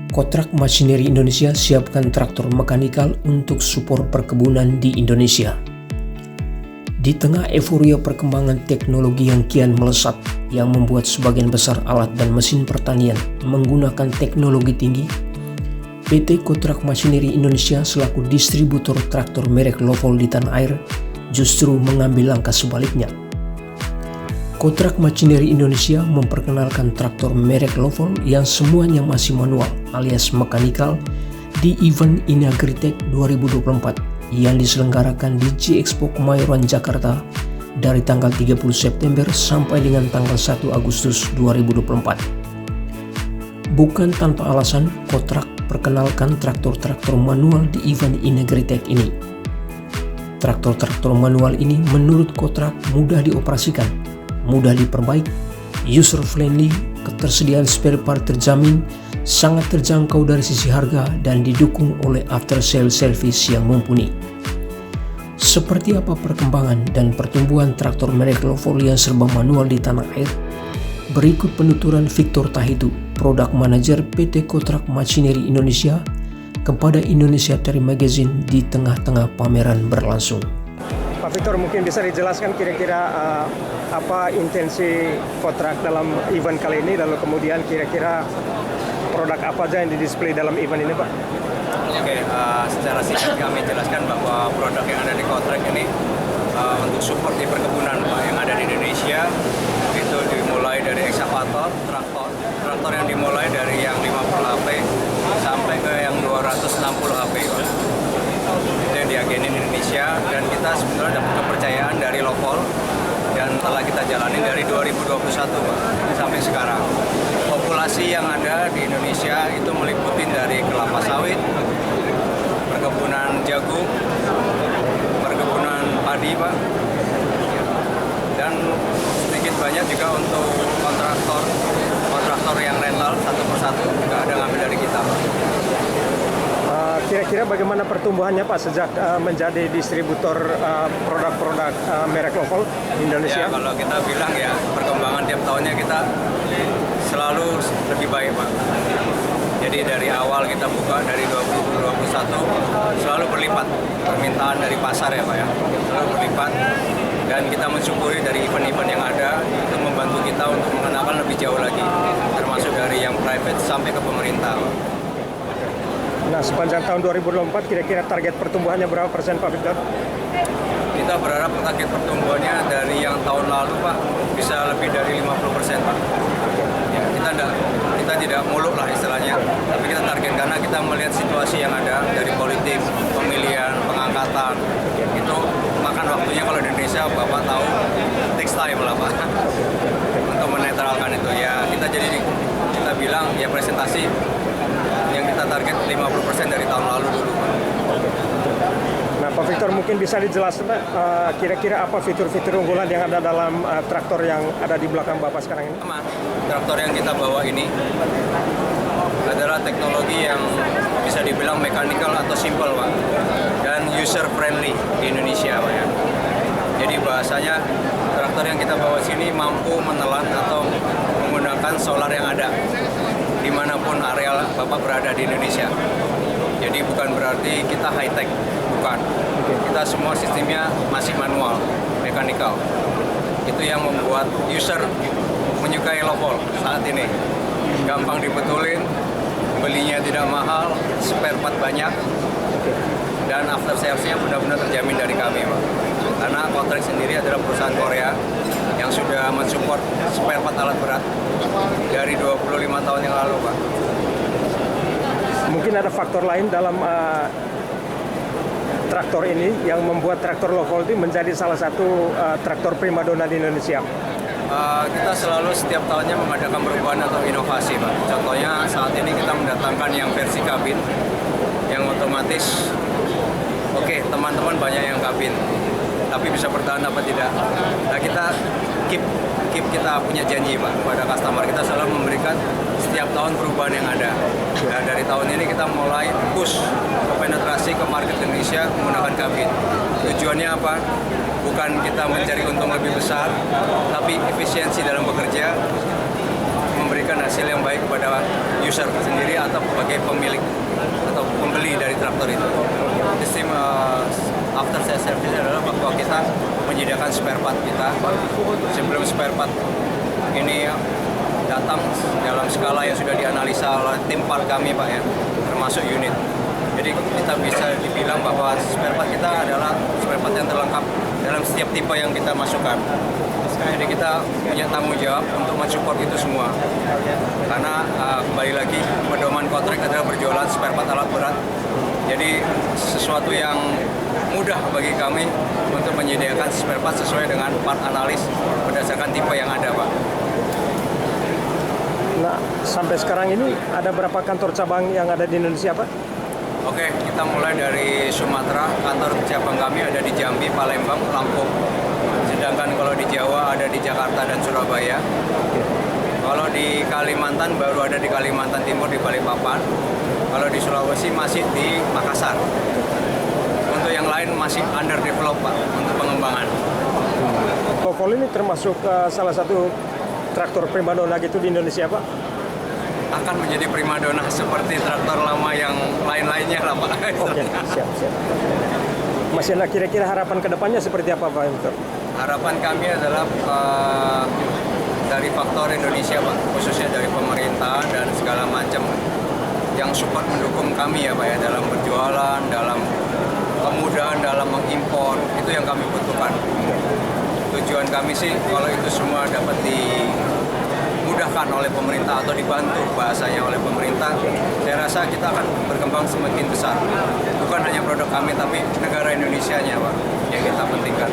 Kontrak Machinery Indonesia siapkan traktor mekanikal untuk support perkebunan di Indonesia. Di tengah euforia perkembangan teknologi yang kian melesat, yang membuat sebagian besar alat dan mesin pertanian menggunakan teknologi tinggi, PT Kontrak Machinery Indonesia selaku distributor traktor merek Lovol di tanah air justru mengambil langkah sebaliknya. Kontrak Machinery Indonesia memperkenalkan traktor merek Lovol yang semuanya masih manual alias mekanikal di event Inagritech 2024 yang diselenggarakan di G-Expo Kemayoran Jakarta dari tanggal 30 September sampai dengan tanggal 1 Agustus 2024. Bukan tanpa alasan, Kontrak perkenalkan traktor-traktor manual di event Inagritech ini. Traktor-traktor manual ini menurut Kontrak mudah dioperasikan, mudah diperbaiki, user-friendly, ketersediaan spare part terjamin, sangat terjangkau dari sisi harga, dan didukung oleh after-sale service yang mumpuni. Seperti apa perkembangan dan pertumbuhan traktor merek Lovol yang serba manual di tanah air? Berikut penuturan Victor Tahitu, Product Manager PT Kontrak Machinery Indonesia, kepada Indonesia Tire Magazine di tengah-tengah pameran berlangsung. Pak Victor, mungkin bisa dijelaskan kira-kira apa intensi Kontrak dalam event kali ini, lalu kemudian kira-kira produk apa aja yang didisplay dalam event ini, Pak? Oke, secara singkat kami jelaskan bahwa produk yang ada di Kontrak ini untuk support di perkebunan, Pak, yang ada di Indonesia itu dimulai dari ekskavator, traktor yang dimulai dari yang 50 HP sampai ke yang 260 HP, Pak. Itu yang diagenin di Indonesia, dan kita sebenarnya dapat kepercayaan dari Lovol dan telah kita jalani dari 2021, Pak, sampai sekarang. Populasi yang ada di Indonesia itu meliputi dari kelapa sawit, perkebunan jagung, perkebunan padi, Pak, dan sedikit banyak juga untuk kontraktor yang rental satu persatu juga ada ngambil dari kita, Pak. Kira-kira bagaimana pertumbuhannya, Pak, sejak menjadi distributor produk-produk merek Lovol di Indonesia? Ya, kalau kita bilang ya perkembangan tiap tahunnya kita selalu lebih baik, Pak. Jadi dari awal kita buka dari 2021 selalu berlipat permintaan dari pasar ya, Pak, ya. Selalu berlipat, dan kita mensyukuri dari event-event yang ada itu membantu kita untuk mengenalkan lebih jauh lagi, termasuk dari yang private sampai ke pemerintah, Pak. Nah, sepanjang tahun 2024 kira-kira target pertumbuhannya berapa persen, Pak Victor? Kita berharap target pertumbuhannya dari yang tahun lalu, Pak, bisa lebih dari 50%, Pak. Ya, kita tidak muluk lah istilahnya, tapi kita target karena kita melihat situasi yang ada dari politik, pemilihan, pengangkatan, itu makan waktunya. Kalau di Indonesia Bapak tahu takes time lah, Pak, untuk menetralkan itu. Ya kita bilang ya presentasi yang kita target 50% dari tahun lalu dulu, Pak. Nah, Pak Victor, mungkin bisa dijelaskan kira-kira apa fitur-fitur unggulan yang ada dalam traktor yang ada di belakang Bapak sekarang ini? Traktor yang kita bawa ini adalah teknologi yang bisa dibilang mechanical atau simple, Pak, dan user friendly di Indonesia, Pak, ya. Jadi bahasanya traktor yang kita bawa sini mampu menelan atau menggunakan solar yang ada dimanapun area Bapak berada di Indonesia. Jadi bukan berarti kita high tech, bukan. Kita semua sistemnya masih manual, mekanikal. Itu yang membuat user menyukai Lovol saat ini. Gampang dibetulin, belinya tidak mahal, spare part banyak, dan after sales-nya benar-benar terjamin dari kami, Pak. Karena Kontrak sendiri adalah perusahaan Korea yang sudah mensupport spare part alat berat dari 25 tahun yang lalu, Pak. Mungkin ada faktor lain dalam traktor ini yang membuat traktor Lovol ini menjadi salah satu traktor primadona di Indonesia. Kita selalu setiap tahunnya mengadakan perubahan atau inovasi, Pak. Contohnya saat ini kita mendatangkan yang versi kabin, yang otomatis, oke, teman-teman banyak yang kabin, tapi bisa bertahan apa tidak. Nah, kita keep kita punya janji, Pak, kepada customer. Kita selalu memberikan setiap tahun perubahan yang ada. Nah, dari tahun ini kita mulai push ke penetrasi ke market Indonesia menggunakan kabin. Tujuannya apa? Bukan kita mencari untung lebih besar, tapi efisiensi dalam bekerja, memberikan hasil yang baik kepada user sendiri atau bagi sebagai pemilik atau pembeli dari traktor itu. Sistem after sales service adalah bahwa kita menyediakan spare part kita sebelum spare part ini datang dalam skala yang sudah dianalisa oleh tim part kami Pak ya, termasuk unit. Jadi kita bisa dibilang bahwa spare part kita adalah spare part yang terlengkap dalam setiap tipe yang kita masukkan. Jadi kita punya tanggung jawab untuk mensupport itu semua. Karena kembali lagi pedoman kontrak adalah berjualan spare part alat berat. Jadi sesuatu yang mudah bagi kami untuk menyediakan spare part sesuai dengan part analis berdasarkan tipe yang ada Pak. Nah, sampai sekarang ini ada berapa kantor cabang yang ada di Indonesia, Pak? Oke, kita mulai dari Sumatera, kantor cabang kami ada di Jambi, Palembang, Lampung. Sedangkan kalau di Jawa ada di Jakarta dan Surabaya. Kalau di Kalimantan baru ada di Kalimantan Timur di Balikpapan. Kalau di Sulawesi masih di Makassar. Untuk yang lain masih under develop Pak, untuk pengembangan. Tovol ini termasuk salah satu traktor primadona gitu di Indonesia, Pak? Akan menjadi primadona seperti traktor lama yang lain-lainnya lah Pak. Oke, siap. Mas Yana, kira-kira harapan kedepannya seperti apa Pak? Harapan kami adalah dari faktor Indonesia Pak, khususnya dari pemerintah dan segala macam yang support mendukung kami ya Pak ya, dalam berjualan, dalam kemudahan dalam mengimpor, itu yang kami butuhkan. Tujuan kami sih kalau itu semua dapat dimudahkan oleh pemerintah atau dibantu bahasanya oleh pemerintah, saya rasa kita akan berkembang semakin besar. Bukan hanya produk kami tapi negara Indonesianya Pak yang kita pentingkan.